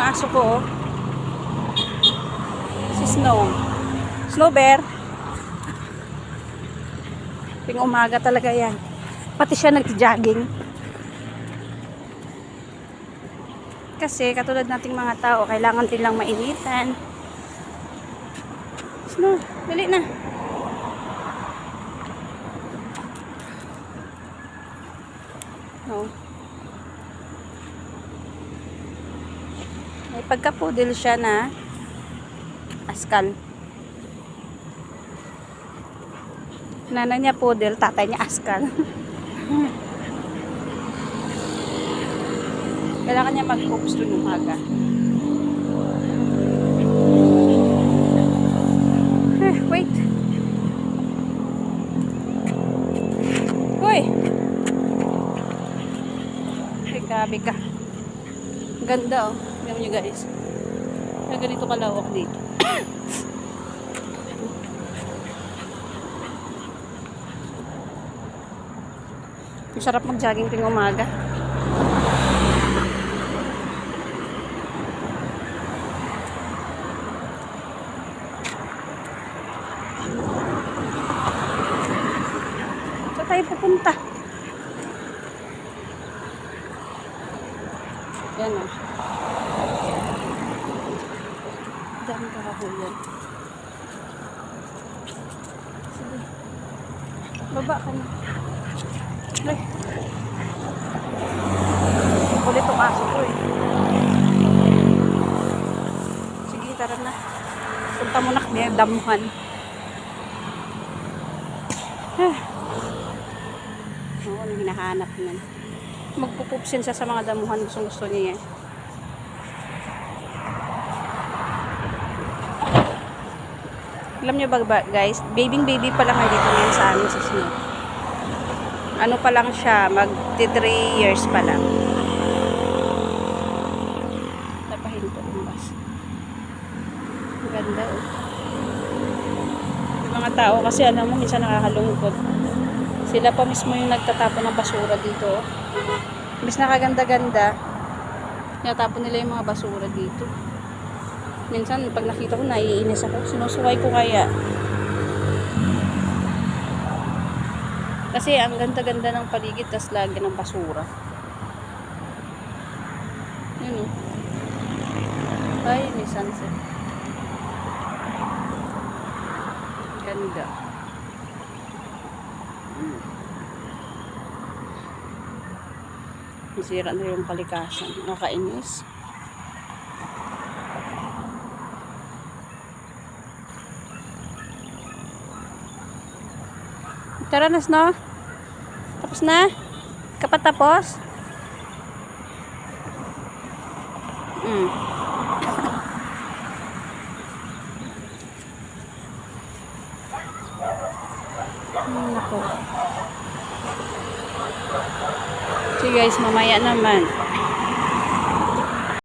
aso ko, oh. Si Snow. Snow Bear. Ting umaga talaga yan. Pati siya nag-jogging. Kasi katulad nating mga tao, kailangan din lang mainitan. Snow, dali na. Oh. May pagka-poodle siya na askal. Nanay niya poodle, tatay niya askal. Kailangan niya mag-oops doon umaga. Wait. Hoy! Ay, grabe ka. Ganda, oh. Tignan nyo, guys. Kaya ganito kalawak dito. Masarap mag-jogging ting umaga. Saan tayo pupunta? Yan, oh. Dami kakahuyan. Sige. Baba ka na. Ay. Kulit ang aso ko eh. Sige, tara na. Punta muna kami ang damuhan. Oo, ano hinahanap niyan. Magpupupsin siya sa mga damuhan. Gusto niya yan. Alam niyo ba guys, baby pa lang dito ngayon sa amin sa Snow. Ano pa lang siya, mag 3 years pa lang. Napahinto ang bus. Maganda oh. Yung mga tao kasi alam mo, minsan nakakalungkot. Sila pa mismo yung nagtatapon ng basura dito. Imbis nakaganda-ganda, tinatapon nila yung mga basura dito. Minsan, pag nakita ko, naiinis ako. Sinusuway ko kaya. Kasi ang ganda-ganda ng paligid, tas lagi ng basura. Yun o. Ay, may sunset. Ganda. Masira na yung kalikasan. Nakainis. Tara na, Snow. Tapos na? Kapatapos? Nako. So guys, mamaya naman.